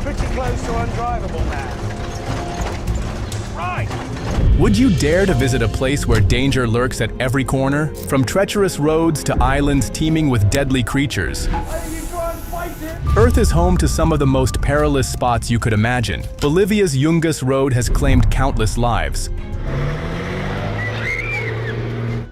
pretty close to undrivable now. Right! Would you dare to visit a place where danger lurks at every corner? From treacherous roads to islands teeming with deadly creatures. Earth is home to some of the most perilous spots you could imagine. Bolivia's Yungas Road has claimed countless lives,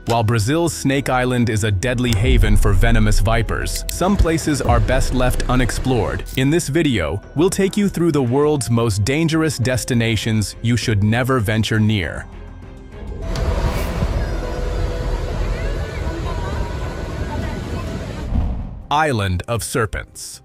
while Brazil's Snake Island is a deadly haven for venomous vipers. Some places are best left unexplored. In this video, we'll take you through the world's most dangerous destinations you should never venture near. Island of Serpents.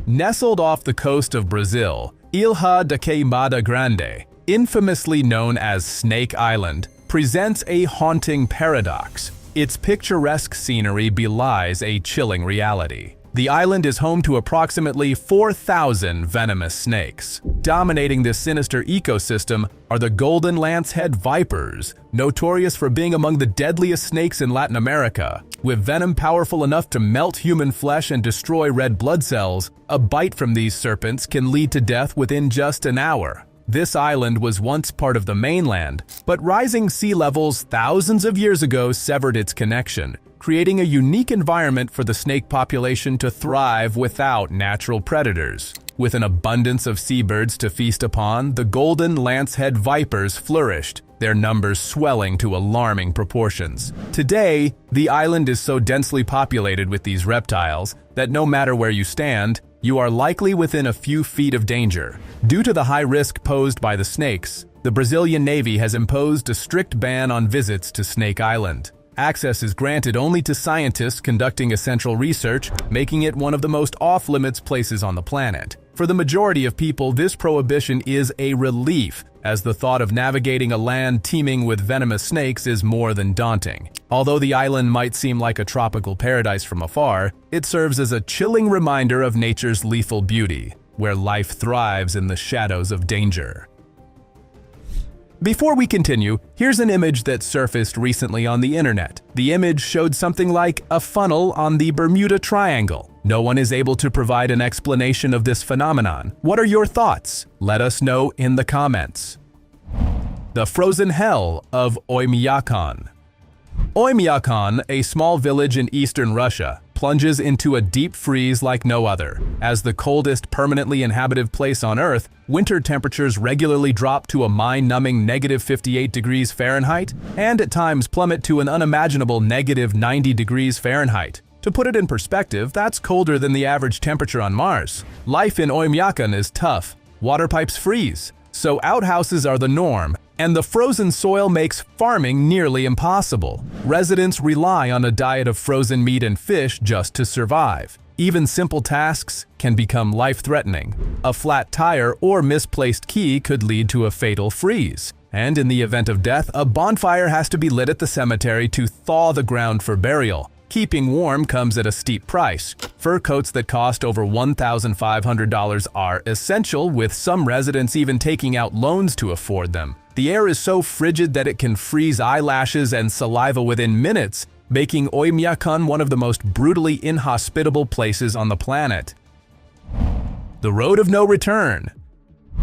Nestled off the coast of Brazil, Ilha da Queimada Grande, infamously known as Snake Island, presents a haunting paradox. Its picturesque scenery belies a chilling reality. The island is home to approximately 4,000 venomous snakes. Dominating this sinister ecosystem are the golden lancehead vipers, notorious for being among the deadliest snakes in Latin America. With venom powerful enough to melt human flesh and destroy red blood cells, a bite from these serpents can lead to death within just an hour. This island was once part of the mainland, but rising sea levels thousands of years ago severed its connection, creating a unique environment for the snake population to thrive without natural predators. With an abundance of seabirds to feast upon, the golden lancehead vipers flourished, their numbers swelling to alarming proportions. Today, the island is so densely populated with these reptiles that no matter where you stand, you are likely within a few feet of danger. Due to the high risk posed by the snakes, the Brazilian Navy has imposed a strict ban on visits to Snake Island. Access is granted only to scientists conducting essential research, making it one of the most off-limits places on the planet. For the majority of people, this prohibition is a relief, as the thought of navigating a land teeming with venomous snakes is more than daunting. Although the island might seem like a tropical paradise from afar, it serves as a chilling reminder of nature's lethal beauty, where life thrives in the shadows of danger. Before we continue, here's an image that surfaced recently on the internet. The image showed something like a funnel on the Bermuda Triangle. No one is able to provide an explanation of this phenomenon. What are your thoughts? Let us know in the comments. The frozen hell of Oymyakon. Oymyakon, a small village in eastern Russia, plunges into a deep freeze like no other. As the coldest permanently inhabited place on Earth, winter temperatures regularly drop to a mind-numbing -58 degrees Fahrenheit and at times plummet to an unimaginable -90 degrees Fahrenheit. To put it in perspective, that's colder than the average temperature on Mars. Life in Oymyakon is tough. Water pipes freeze, so outhouses are the norm, and the frozen soil makes farming nearly impossible. Residents rely on a diet of frozen meat and fish just to survive. Even simple tasks can become life-threatening. A flat tire or misplaced key could lead to a fatal freeze. And in the event of death, a bonfire has to be lit at the cemetery to thaw the ground for burial. Keeping warm comes at a steep price. Fur coats that cost over $1,500 are essential, with some residents even taking out loans to afford them. The air is so frigid that it can freeze eyelashes and saliva within minutes, making Oymyakon one of the most brutally inhospitable places on the planet. The Road of No Return.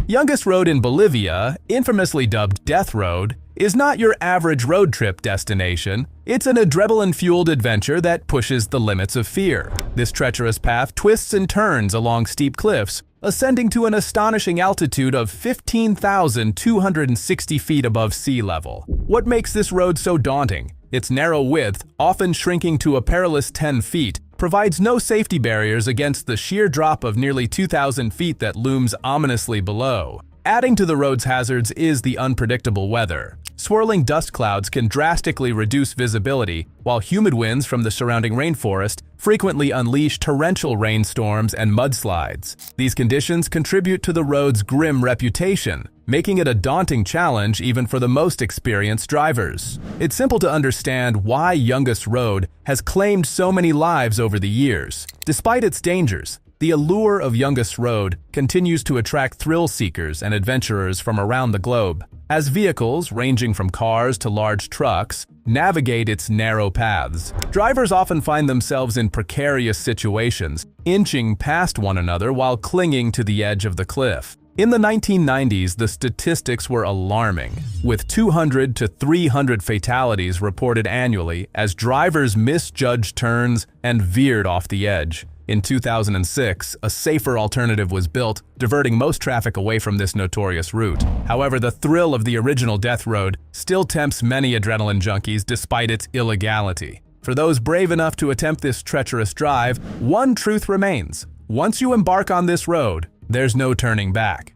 Yungas Road in Bolivia, infamously dubbed Death Road, is not your average road trip destination. It's an adrenaline-fueled adventure that pushes the limits of fear. This treacherous path twists and turns along steep cliffs, ascending to an astonishing altitude of 15,260 feet above sea level. What makes this road so daunting? Its narrow width, often shrinking to a perilous 10 feet, provides no safety barriers against the sheer drop of nearly 2,000 feet that looms ominously below. Adding to the road's hazards is the unpredictable weather. Swirling dust clouds can drastically reduce visibility, while humid winds from the surrounding rainforest frequently unleash torrential rainstorms and mudslides. These conditions contribute to the road's grim reputation, making it a daunting challenge even for the most experienced drivers. It's simple to understand why Yungas Road has claimed so many lives over the years. Despite its dangers, The allure of Youngest Road continues to attract thrill seekers and adventurers from around the globe, as vehicles, ranging from cars to large trucks, navigate its narrow paths. Drivers often find themselves in precarious situations, inching past one another while clinging to the edge of the cliff. In the 1990s, the statistics were alarming, with 200 to 300 fatalities reported annually as drivers misjudged turns and veered off the edge. In 2006, a safer alternative was built, diverting most traffic away from this notorious route. However, the thrill of the original Death Road still tempts many adrenaline junkies despite its illegality. For those brave enough to attempt this treacherous drive, one truth remains: once you embark on this road, there's no turning back.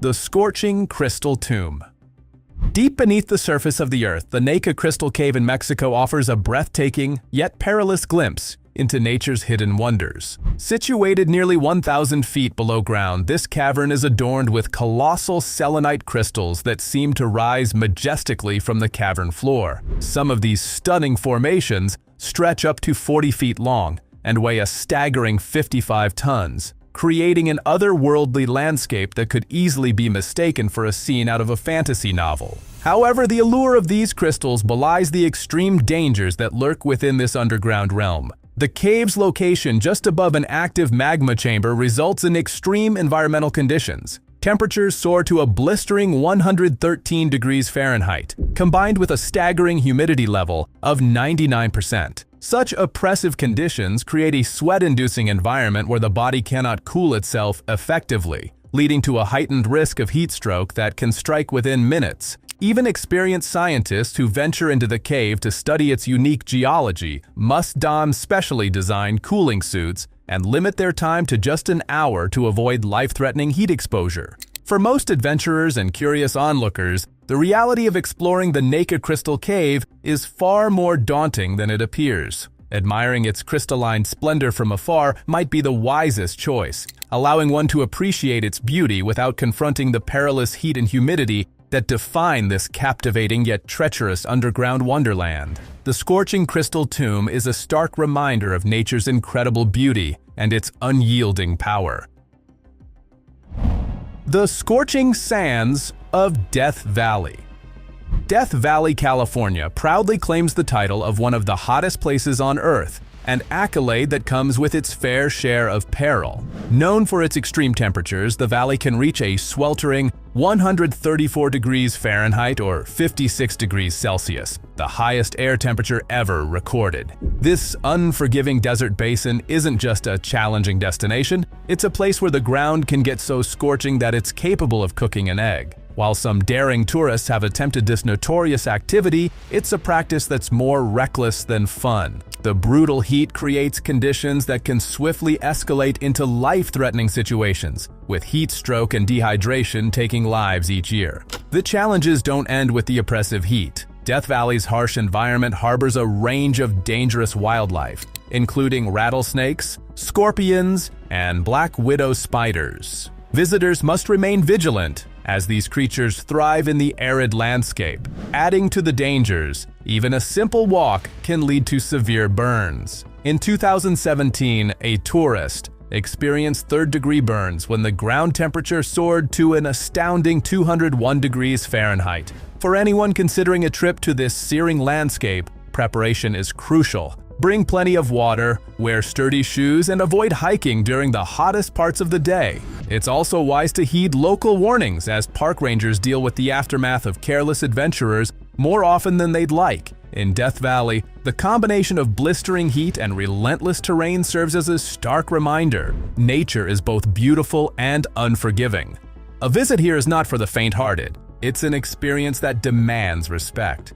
The Scorching Crystal Tomb. Deep beneath the surface of the Earth, the Naka Crystal Cave in Mexico offers a breathtaking, yet perilous glimpse into nature's hidden wonders. Situated nearly 1,000 feet below ground, this cavern is adorned with colossal selenite crystals that seem to rise majestically from the cavern floor. Some of these stunning formations stretch up to 40 feet long and weigh a staggering 55 tons, creating an otherworldly landscape that could easily be mistaken for a scene out of a fantasy novel. However, the allure of these crystals belies the extreme dangers that lurk within this underground realm. The cave's location just above an active magma chamber results in extreme environmental conditions. Temperatures soar to a blistering 113 degrees Fahrenheit, combined with a staggering humidity level of 99%. Such oppressive conditions create a sweat-inducing environment where the body cannot cool itself effectively, leading to a heightened risk of heat stroke that can strike within minutes. Even experienced scientists who venture into the cave to study its unique geology must don specially designed cooling suits and limit their time to just an hour to avoid life-threatening heat exposure. For most adventurers and curious onlookers, the reality of exploring the Naka Crystal Cave is far more daunting than it appears. Admiring its crystalline splendor from afar might be the wisest choice, allowing one to appreciate its beauty without confronting the perilous heat and humidity that define this captivating yet treacherous underground wonderland. The Scorching Crystal Tomb is a stark reminder of nature's incredible beauty and its unyielding power. The Scorching Sands of Death Valley. Death Valley, California proudly claims the title of one of the hottest places on Earth, an accolade that comes with its fair share of peril. Known for its extreme temperatures, the valley can reach a sweltering 134 degrees Fahrenheit or 56 degrees Celsius, the highest air temperature ever recorded. This unforgiving desert basin isn't just a challenging destination, it's a place where the ground can get so scorching that it's capable of cooking an egg. While some daring tourists have attempted this notorious activity, it's a practice that's more reckless than fun. The brutal heat creates conditions that can swiftly escalate into life-threatening situations, with heat stroke and dehydration taking lives each year. The challenges don't end with the oppressive heat. Death Valley's harsh environment harbors a range of dangerous wildlife, including rattlesnakes, scorpions, and black widow spiders. Visitors must remain vigilant, as these creatures thrive in the arid landscape. Adding to the dangers, even a simple walk can lead to severe burns. In 2017, a tourist experienced third-degree burns when the ground temperature soared to an astounding 201 degrees Fahrenheit. For anyone considering a trip to this searing landscape, preparation is crucial. Bring plenty of water, wear sturdy shoes, and avoid hiking during the hottest parts of the day. It's also wise to heed local warnings, as park rangers deal with the aftermath of careless adventurers more often than they'd like. In Death Valley, the combination of blistering heat and relentless terrain serves as a stark reminder: nature is both beautiful and unforgiving. A visit here is not for the faint-hearted. It's an experience that demands respect.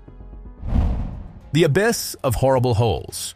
The Abyss of Horrible Holes.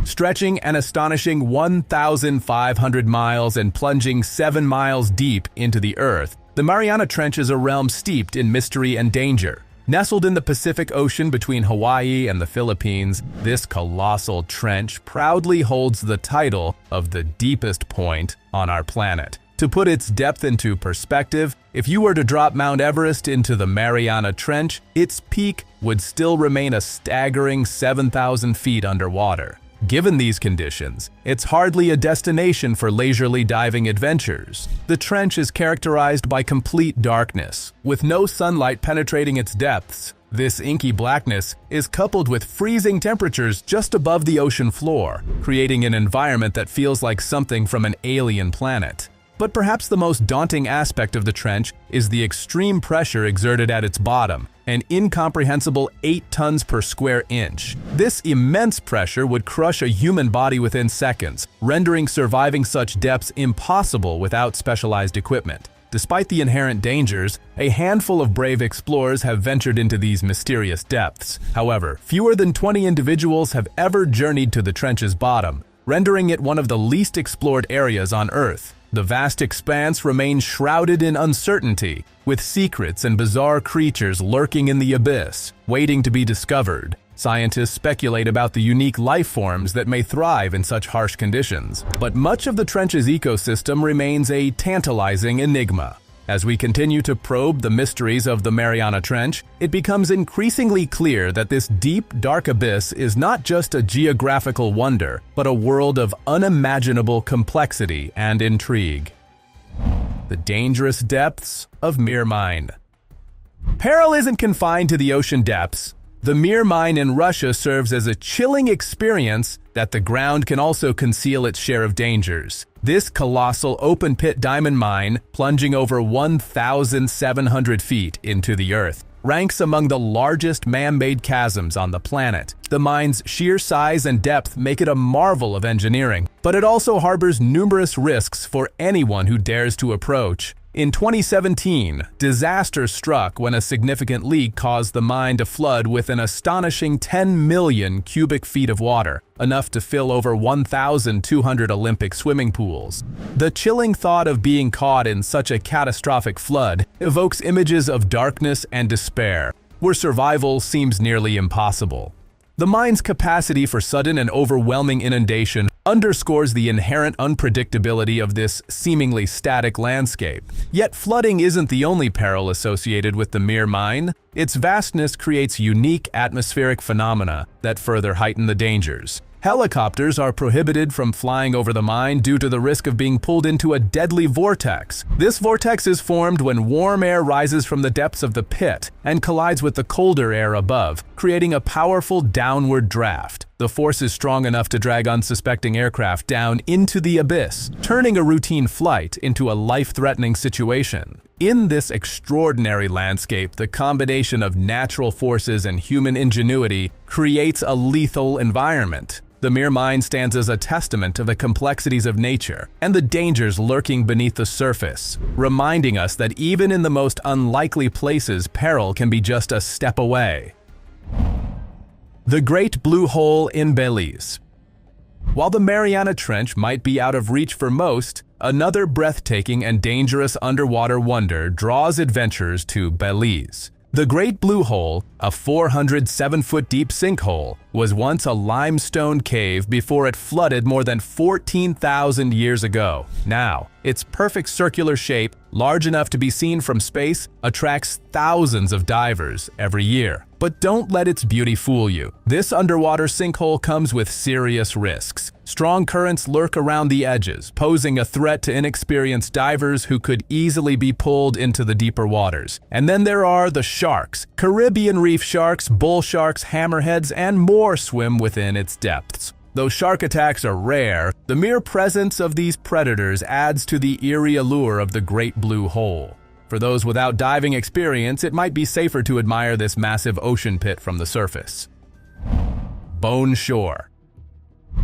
Stretching an astonishing 1,500 miles and plunging 7 miles deep into the earth, the Mariana Trench is a realm steeped in mystery and danger. Nestled in the Pacific Ocean between Hawaii and the Philippines, this colossal trench proudly holds the title of the deepest point on our planet. To put its depth into perspective, if you were to drop Mount Everest into the Mariana Trench, its peak would still remain a staggering 7,000 feet underwater. Given these conditions, it's hardly a destination for leisurely diving adventures. The trench is characterized by complete darkness, with no sunlight penetrating its depths. This inky blackness is coupled with freezing temperatures just above the ocean floor, creating an environment that feels like something from an alien planet. But perhaps the most daunting aspect of the trench is the extreme pressure exerted at its bottom, an incomprehensible 8 tons per square inch. This immense pressure would crush a human body within seconds, rendering surviving such depths impossible without specialized equipment. Despite the inherent dangers, a handful of brave explorers have ventured into these mysterious depths. However, fewer than 20 individuals have ever journeyed to the trench's bottom, rendering it one of the least explored areas on Earth. The vast expanse remains shrouded in uncertainty, with secrets and bizarre creatures lurking in the abyss, waiting to be discovered. Scientists speculate about the unique life forms that may thrive in such harsh conditions. But much of the trench's ecosystem remains a tantalizing enigma. As we continue to probe the mysteries of the Mariana Trench, it becomes increasingly clear that this deep, dark abyss is not just a geographical wonder, but a world of unimaginable complexity and intrigue. The dangerous depths of Mir Mine. Peril isn't confined to the ocean depths. The Mir Mine in Russia serves as a chilling experience that the ground can also conceal its share of dangers. This colossal open-pit diamond mine, plunging over 1,700 feet into the earth, ranks among the largest man-made chasms on the planet. The mine's sheer size and depth make it a marvel of engineering, but it also harbors numerous risks for anyone who dares to approach. In 2017, disaster struck when a significant leak caused the mine to flood with an astonishing 10 million cubic feet of water, enough to fill over 1,200 Olympic swimming pools. The chilling thought of being caught in such a catastrophic flood evokes images of darkness and despair, where survival seems nearly impossible. The mine's capacity for sudden and overwhelming inundation underscores the inherent unpredictability of this seemingly static landscape. Yet flooding isn't the only peril associated with the Mir Mine. Its vastness creates unique atmospheric phenomena that further heighten the dangers. Helicopters are prohibited from flying over the mine due to the risk of being pulled into a deadly vortex. This vortex is formed when warm air rises from the depths of the pit and collides with the colder air above, creating a powerful downward draft. The force is strong enough to drag unsuspecting aircraft down into the abyss, turning a routine flight into a life-threatening situation. In this extraordinary landscape, the combination of natural forces and human ingenuity creates a lethal environment. The Mir Mine stands as a testament to the complexities of nature and the dangers lurking beneath the surface, reminding us that even in the most unlikely places, peril can be just a step away. The Great Blue Hole in Belize. While the Mariana Trench might be out of reach for most, another breathtaking and dangerous underwater wonder draws adventurers to Belize. The Great Blue Hole, a 407-foot-deep sinkhole, was once a limestone cave before it flooded more than 14,000 years ago. Now, its perfect circular shape, large enough to be seen from space, attracts thousands of divers every year. But don't let its beauty fool you. This underwater sinkhole comes with serious risks. Strong currents lurk around the edges, posing a threat to inexperienced divers who could easily be pulled into the deeper waters. And then there are the sharks. Caribbean reef sharks, bull sharks, hammerheads, and more swim within its depths. Though shark attacks are rare, the mere presence of these predators adds to the eerie allure of the Great Blue Hole. For those without diving experience, it might be safer to admire this massive ocean pit from the surface. Bone Shore.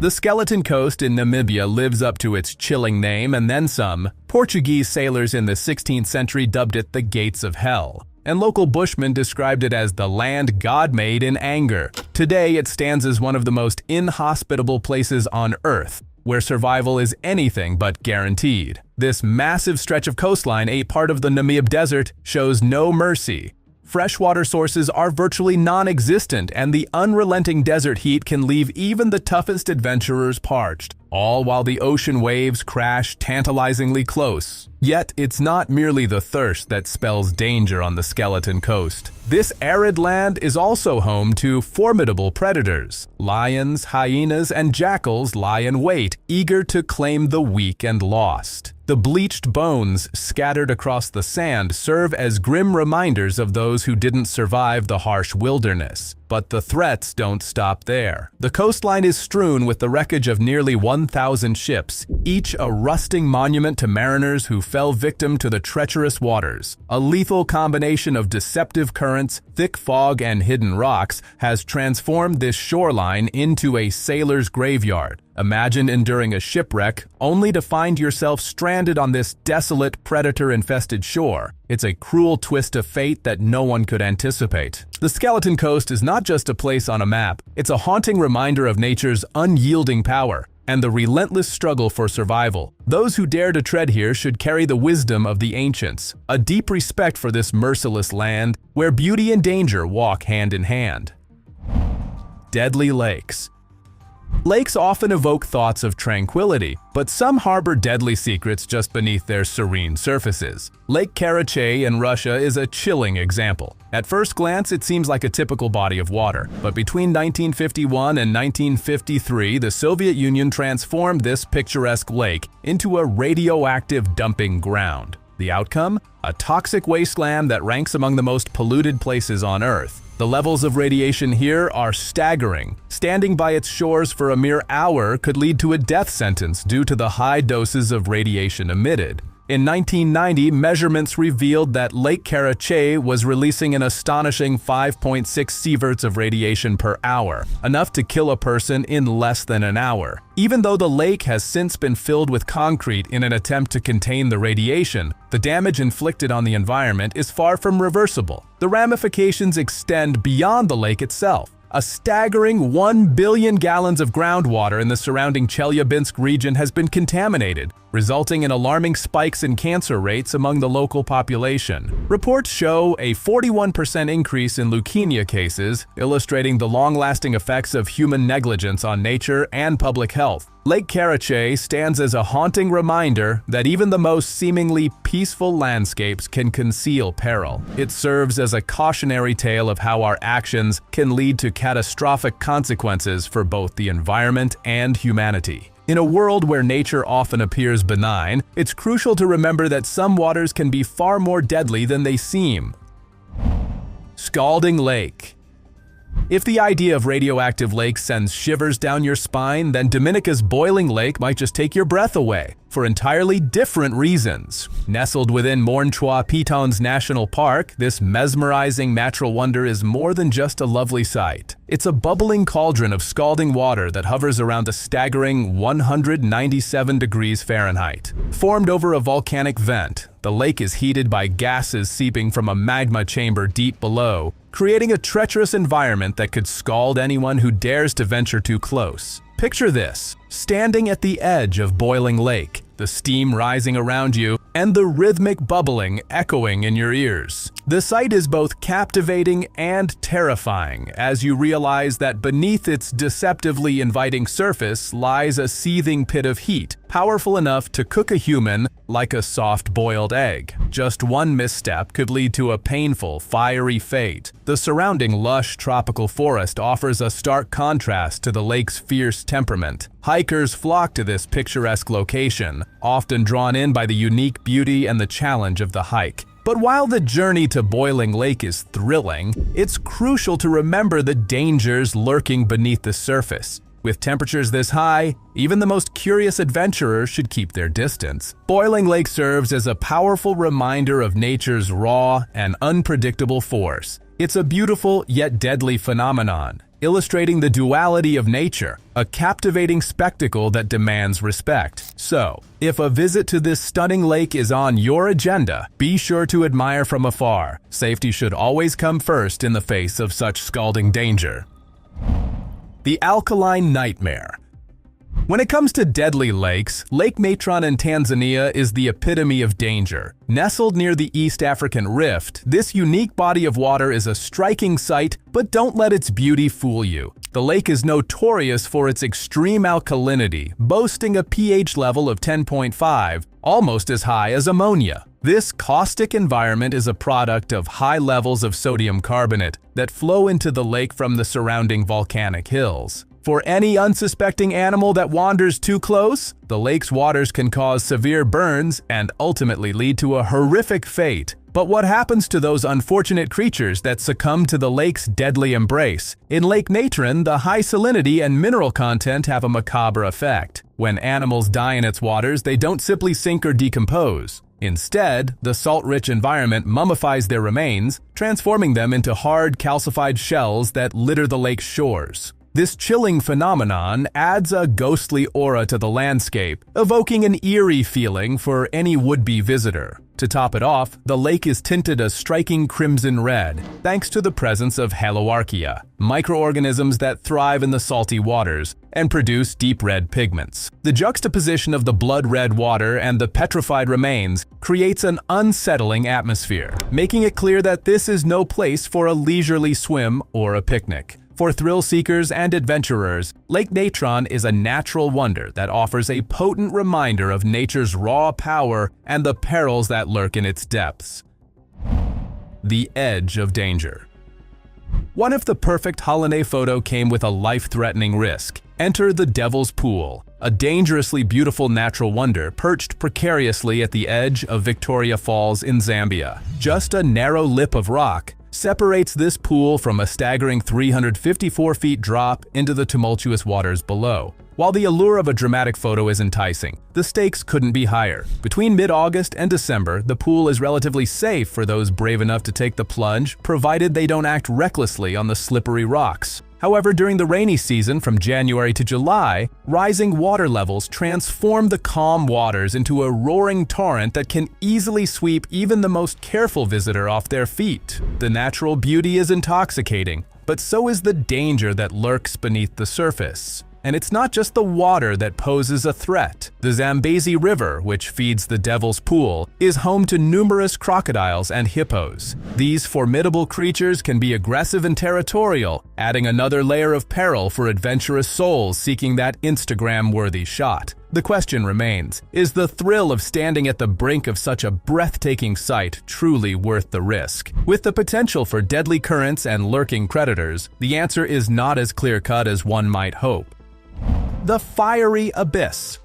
The Skeleton Coast in Namibia lives up to its chilling name and then some. Portuguese sailors in the 16th century dubbed it the Gates of Hell, and local bushmen described it as the land God made in anger. Today, it stands as one of the most inhospitable places on Earth, where survival is anything but guaranteed. This massive stretch of coastline, a part of the Namib Desert, shows no mercy. Freshwater sources are virtually non-existent, and the unrelenting desert heat can leave even the toughest adventurers parched. all while the ocean waves crash tantalizingly close. Yet, it's not merely the thirst that spells danger on the Skeleton Coast. This arid land is also home to formidable predators. Lions, hyenas, and jackals lie in wait, eager to claim the weak and lost. The bleached bones scattered across the sand serve as grim reminders of those who didn't survive the harsh wilderness. But the threats don't stop there. The coastline is strewn with the wreckage of nearly 1,000 ships, each a rusting monument to mariners who fell victim to the treacherous waters. A lethal combination of deceptive currents, thick fog, and hidden rocks has transformed this shoreline into a sailor's graveyard. Imagine enduring a shipwreck only to find yourself stranded on this desolate, predator-infested shore. It's a cruel twist of fate that no one could anticipate. The Skeleton Coast is not just a place on a map, it's a haunting reminder of nature's unyielding power and the relentless struggle for survival. Those who dare to tread here should carry the wisdom of the ancients, a deep respect for this merciless land where beauty and danger walk hand in hand. Deadly lakes. Lakes often evoke thoughts of tranquility, but some harbor deadly secrets just beneath their serene surfaces. Lake Karachay in Russia is a chilling example. At first glance, it seems like a typical body of water, but between 1951 and 1953, the Soviet Union transformed this picturesque lake into a radioactive dumping ground. The outcome? A toxic wasteland that ranks among the most polluted places on Earth. The levels of radiation here are staggering. Standing by its shores for a mere hour could lead to a death sentence due to the high doses of radiation emitted. In 1990, measurements revealed that Lake Karachay was releasing an astonishing 5.6 sieverts of radiation per hour, enough to kill a person in less than an hour. Even though the lake has since been filled with concrete in an attempt to contain the radiation, the damage inflicted on the environment is far from reversible. The ramifications extend beyond the lake itself. A staggering 1 billion gallons of groundwater in the surrounding Chelyabinsk region has been contaminated, resulting in alarming spikes in cancer rates among the local population. Reports show a 41% increase in leukemia cases, illustrating the long-lasting effects of human negligence on nature and public health. Lake Karachay stands as a haunting reminder that even the most seemingly peaceful landscapes can conceal peril. It serves as a cautionary tale of how our actions can lead to catastrophic consequences for both the environment and humanity. In a world where nature often appears benign, it's crucial to remember that some waters can be far more deadly than they seem. Scalding Lake. If the idea of radioactive lakes sends shivers down your spine, then Dominica's boiling lake might just take your breath away, for entirely different reasons. Nestled within Morne-Trois-Pitons National Park, this mesmerizing natural wonder is more than just a lovely sight. It's a bubbling cauldron of scalding water that hovers around a staggering 197 degrees Fahrenheit. Formed over a volcanic vent, the lake is heated by gases seeping from a magma chamber deep below, creating a treacherous environment that could scald anyone who dares to venture too close. Picture this, standing at the edge of boiling lake, the steam rising around you, and the rhythmic bubbling echoing in your ears. The sight is both captivating and terrifying as you realize that beneath its deceptively inviting surface lies a seething pit of heat, powerful enough to cook a human like a soft-boiled egg. Just one misstep could lead to a painful, fiery fate. The surrounding lush tropical forest offers a stark contrast to the lake's fierce temperament. Hikers flock to this picturesque location, often drawn in by the unique beauty and the challenge of the hike. But while the journey to Boiling Lake is thrilling, it's crucial to remember the dangers lurking beneath the surface. With temperatures this high, even the most curious adventurer should keep their distance. Boiling Lake serves as a powerful reminder of nature's raw and unpredictable force. It's a beautiful yet deadly phenomenon, illustrating the duality of nature, a captivating spectacle that demands respect. So, if a visit to this stunning lake is on your agenda, be sure to admire from afar. Safety should always come first in the face of such scalding danger. The Alkaline Nightmare. When it comes to deadly lakes, Lake Natron in Tanzania is the epitome of danger. Nestled near the East African Rift, this unique body of water is a striking sight, but don't let its beauty fool you. The lake is notorious for its extreme alkalinity, boasting a pH level of 10.5, almost as high as ammonia. This caustic environment is a product of high levels of sodium carbonate that flow into the lake from the surrounding volcanic hills. For any unsuspecting animal that wanders too close, the lake's waters can cause severe burns and ultimately lead to a horrific fate. But what happens to those unfortunate creatures that succumb to the lake's deadly embrace? In Lake Natron, the high salinity and mineral content have a macabre effect. When animals die in its waters, they don't simply sink or decompose. Instead, the salt-rich environment mummifies their remains, transforming them into hard, calcified shells that litter the lake's shores. This chilling phenomenon adds a ghostly aura to the landscape, evoking an eerie feeling for any would-be visitor. To top it off, the lake is tinted a striking crimson red, thanks to the presence of haloarchaea, microorganisms that thrive in the salty waters and produce deep red pigments. The juxtaposition of the blood-red water and the petrified remains creates an unsettling atmosphere, making it clear that this is no place for a leisurely swim or a picnic. For thrill seekers and adventurers, Lake Natron is a natural wonder that offers a potent reminder of nature's raw power and the perils that lurk in its depths. The edge of danger. What if the perfect holiday photo came with a life-threatening risk? Enter the Devil's Pool, a dangerously beautiful natural wonder perched precariously at the edge of Victoria Falls in Zambia. Just a narrow lip of rock separates this pool from a staggering 354 feet drop into the tumultuous waters below. While the allure of a dramatic photo is enticing, the stakes couldn't be higher. Between mid-August and December, the pool is relatively safe for those brave enough to take the plunge, provided they don't act recklessly on the slippery rocks. However, during the rainy season from January to July, rising water levels transform the calm waters into a roaring torrent that can easily sweep even the most careful visitor off their feet. The natural beauty is intoxicating, but so is the danger that lurks beneath the surface. And it's not just the water that poses a threat. The Zambezi River, which feeds the Devil's Pool, is home to numerous crocodiles and hippos. These formidable creatures can be aggressive and territorial, adding another layer of peril for adventurous souls seeking that Instagram-worthy shot. The question remains, is the thrill of standing at the brink of such a breathtaking sight truly worth the risk? With the potential for deadly currents and lurking predators, the answer is not as clear-cut as one might hope. The fiery abyss.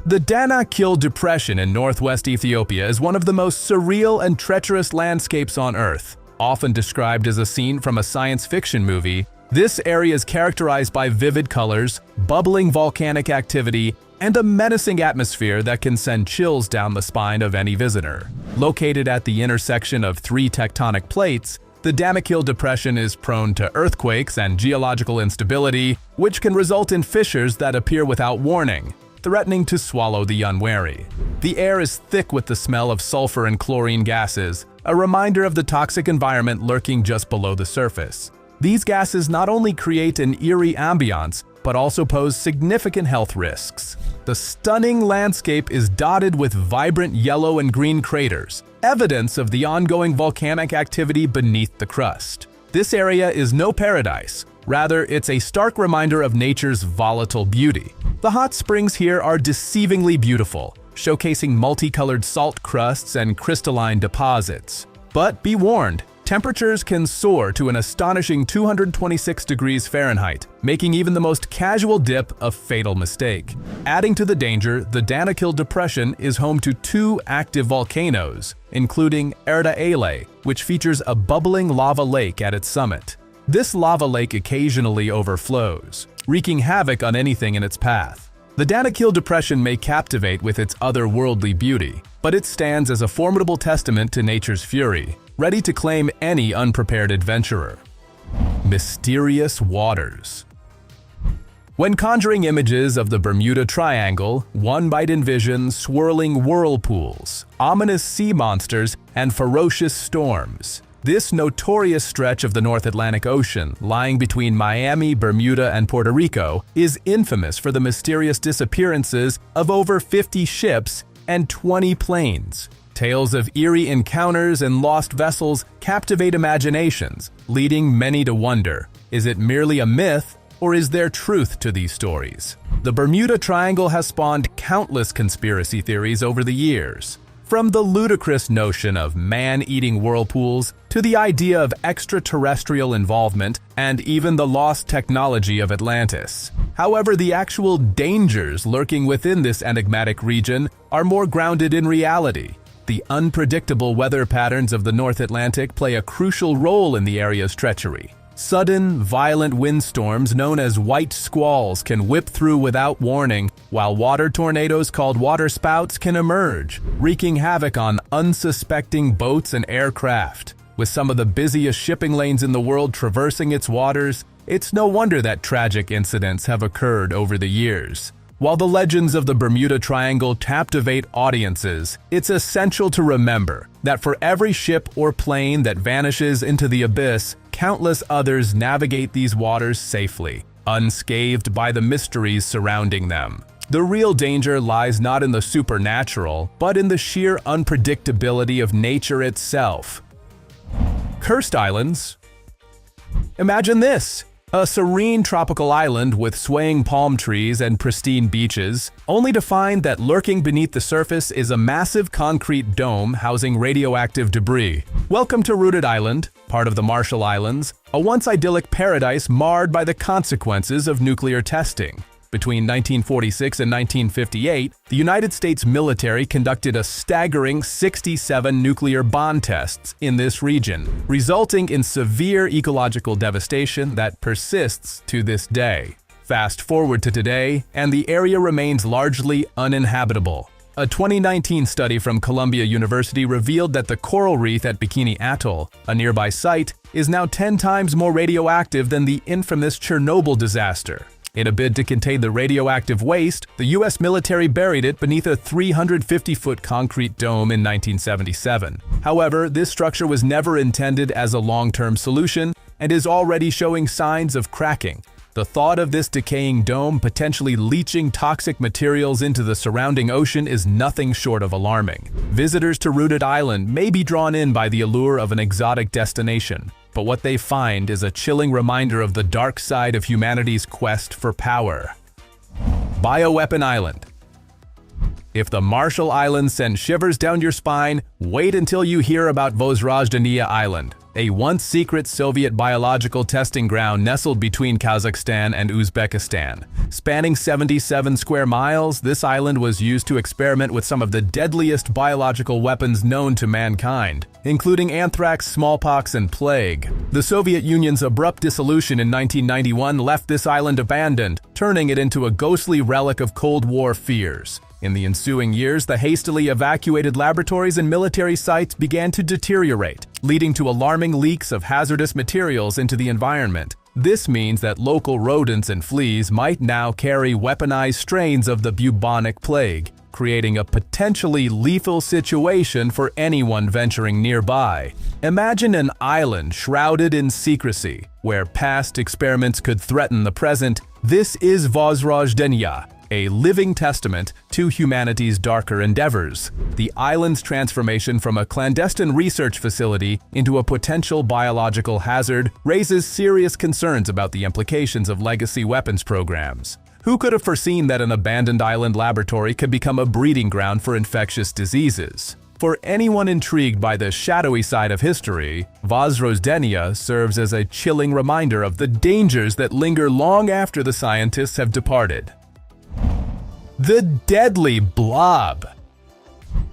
The Danakil Depression in northwest Ethiopia is one of the most surreal and treacherous landscapes on Earth. Often described as a scene from a science fiction movie, this area is characterized by vivid colors, bubbling volcanic activity, and a menacing atmosphere that can send chills down the spine of any visitor. Located at the intersection of three tectonic plates, the Danakil Depression is prone to earthquakes and geological instability, which can result in fissures that appear without warning, threatening to swallow the unwary. The air is thick with the smell of sulfur and chlorine gases, a reminder of the toxic environment lurking just below the surface. These gases not only create an eerie ambiance, but also pose significant health risks. The stunning landscape is dotted with vibrant yellow and green craters, evidence of the ongoing volcanic activity beneath the crust. This area is no paradise. Rather, it's a stark reminder of nature's volatile beauty. The hot springs here are deceivingly beautiful, showcasing multicolored salt crusts and crystalline deposits. But be warned, temperatures can soar to an astonishing 226 degrees Fahrenheit, making even the most casual dip a fatal mistake. Adding to the danger, the Danakil Depression is home to two active volcanoes, including Erda Ale, which features a bubbling lava lake at its summit. This lava lake occasionally overflows, wreaking havoc on anything in its path. The Danakil Depression may captivate with its otherworldly beauty, but it stands as a formidable testament to nature's fury, ready to claim any unprepared adventurer. Mysterious waters. When conjuring images of the Bermuda Triangle, one might envision swirling whirlpools, ominous sea monsters, and ferocious storms. This notorious stretch of the North Atlantic Ocean, lying between Miami, Bermuda, and Puerto Rico, is infamous for the mysterious disappearances of over 50 ships and 20 planes. Tales of eerie encounters and lost vessels captivate imaginations, leading many to wonder, is it merely a myth, or is there truth to these stories? The Bermuda Triangle has spawned countless conspiracy theories over the years. From the ludicrous notion of man-eating whirlpools to the idea of extraterrestrial involvement and even the lost technology of Atlantis. However, the actual dangers lurking within this enigmatic region are more grounded in reality. The unpredictable weather patterns of the North Atlantic play a crucial role in the area's treachery. Sudden, violent windstorms known as white squalls can whip through without warning, while water tornadoes called waterspouts can emerge, wreaking havoc on unsuspecting boats and aircraft. With some of the busiest shipping lanes in the world traversing its waters, it's no wonder that tragic incidents have occurred over the years. While the legends of the Bermuda Triangle captivate audiences, it's essential to remember that for every ship or plane that vanishes into the abyss, countless others navigate these waters safely, unscathed by the mysteries surrounding them. The real danger lies not in the supernatural, but in the sheer unpredictability of nature itself. Cursed islands. Imagine this. A serene tropical island with swaying palm trees and pristine beaches, only to find that lurking beneath the surface is a massive concrete dome housing radioactive debris. Welcome to Rooted Island, part of the Marshall Islands, a once idyllic paradise marred by the consequences of nuclear testing. Between 1946 and 1958, the United States military conducted a staggering 67 nuclear bomb tests in this region, resulting in severe ecological devastation that persists to this day. Fast forward to today, and the area remains largely uninhabitable. A 2019 study from Columbia University revealed that the coral reef at Bikini Atoll, a nearby site, is now 10 times more radioactive than the infamous Chernobyl disaster. In a bid to contain the radioactive waste, the U.S. military buried it beneath a 350-foot concrete dome in 1977. However, this structure was never intended as a long-term solution and is already showing signs of cracking. The thought of this decaying dome potentially leaching toxic materials into the surrounding ocean is nothing short of alarming. Visitors to Rooted Island may be drawn in by the allure of an exotic destination, but what they find is a chilling reminder of the dark side of humanity's quest for power. Bioweapon Island. If the Marshall Islands send shivers down your spine, wait until you hear about Vozrozhdeniya Island, a once-secret Soviet biological testing ground nestled between Kazakhstan and Uzbekistan. Spanning 77 square miles, this island was used to experiment with some of the deadliest biological weapons known to mankind, including anthrax, smallpox, and plague. The Soviet Union's abrupt dissolution in 1991 left this island abandoned, turning it into a ghostly relic of Cold War fears. In the ensuing years, the hastily evacuated laboratories and military sites began to deteriorate, leading to alarming leaks of hazardous materials into the environment. This means that local rodents and fleas might now carry weaponized strains of the bubonic plague, creating a potentially lethal situation for anyone venturing nearby. Imagine an island shrouded in secrecy, where past experiments could threaten the present. This is Vozrozhdeniya, a living testament to humanity's darker endeavors. The island's transformation from a clandestine research facility into a potential biological hazard raises serious concerns about the implications of legacy weapons programs. Who could have foreseen that an abandoned island laboratory could become a breeding ground for infectious diseases? For anyone intrigued by the shadowy side of history, Vozrozhdeniya serves as a chilling reminder of the dangers that linger long after the scientists have departed. The deadly blob.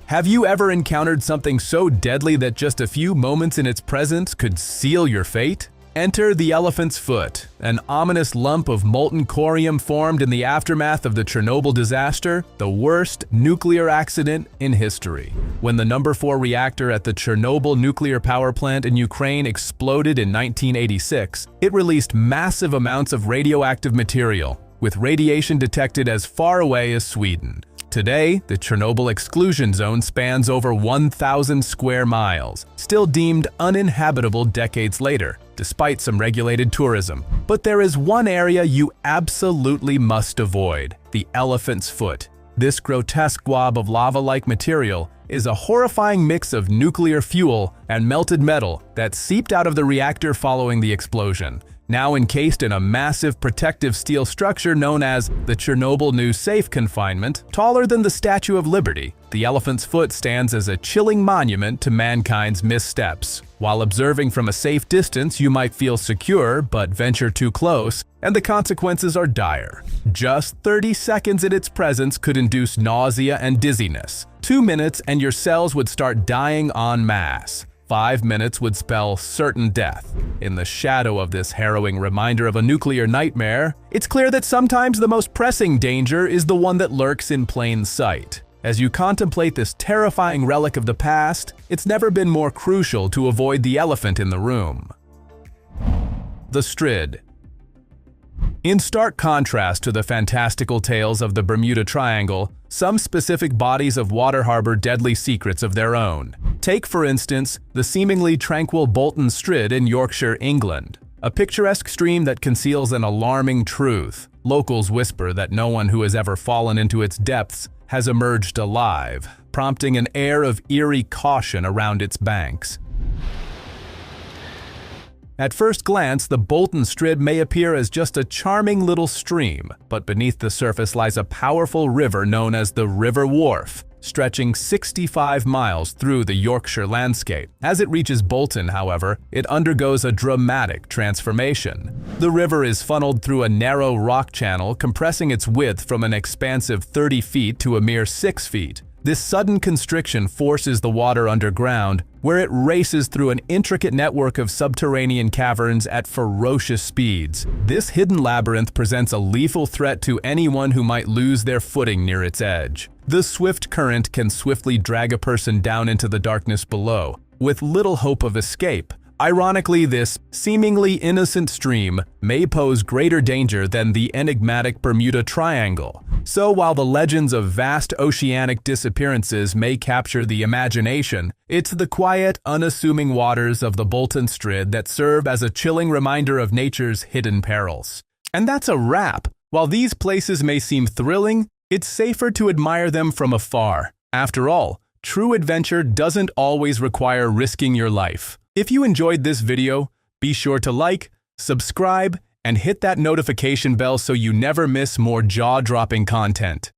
Have you ever encountered something so deadly that just a few moments in its presence could seal your fate? Enter the elephant's foot, an ominous lump of molten corium formed in the aftermath of the Chernobyl disaster, the worst nuclear accident in history. When the number 4 reactor at the Chernobyl nuclear power plant in Ukraine exploded in 1986, it released massive amounts of radioactive material, with radiation detected as far away as Sweden. Today, the Chernobyl exclusion zone spans over 1,000 square miles, still deemed uninhabitable decades later, despite some regulated tourism. But there is one area you absolutely must avoid: the elephant's foot. This grotesque glob of lava-like material is a horrifying mix of nuclear fuel and melted metal that seeped out of the reactor following the explosion. Now encased in a massive protective steel structure known as the Chernobyl New Safe Confinement, taller than the Statue of Liberty, the elephant's foot stands as a chilling monument to mankind's missteps. While observing from a safe distance, you might feel secure, but venture too close, and the consequences are dire. Just 30 seconds in its presence could induce nausea and dizziness. 2 minutes and your cells would start dying en masse. 5 minutes would spell certain death. In the shadow of this harrowing reminder of a nuclear nightmare, it's clear that sometimes the most pressing danger is the one that lurks in plain sight. As you contemplate this terrifying relic of the past, it's never been more crucial to avoid the elephant in the room. The Strid. In stark contrast to the fantastical tales of the Bermuda Triangle, some specific bodies of water harbor deadly secrets of their own. Take, for instance, the seemingly tranquil Bolton Strid in Yorkshire, England. A picturesque stream that conceals an alarming truth. Locals whisper that no one who has ever fallen into its depths has emerged alive, prompting an air of eerie caution around its banks. At first glance, the Bolton Strid may appear as just a charming little stream, but beneath the surface lies a powerful river known as the River Wharfe, stretching 65 miles through the Yorkshire landscape. As it reaches Bolton, however, it undergoes a dramatic transformation. The river is funneled through a narrow rock channel, compressing its width from an expansive 30 feet to a mere 6 feet. This sudden constriction forces the water underground, where it races through an intricate network of subterranean caverns at ferocious speeds. This hidden labyrinth presents a lethal threat to anyone who might lose their footing near its edge. The swift current can swiftly drag a person down into the darkness below, with little hope of escape. Ironically, this seemingly innocent stream may pose greater danger than the enigmatic Bermuda Triangle. So while the legends of vast oceanic disappearances may capture the imagination, it's the quiet, unassuming waters of the Bolton Strid that serve as a chilling reminder of nature's hidden perils. And that's a wrap. While these places may seem thrilling, it's safer to admire them from afar. After all, true adventure doesn't always require risking your life. If you enjoyed this video, be sure to like, subscribe, and hit that notification bell so you never miss more jaw-dropping content.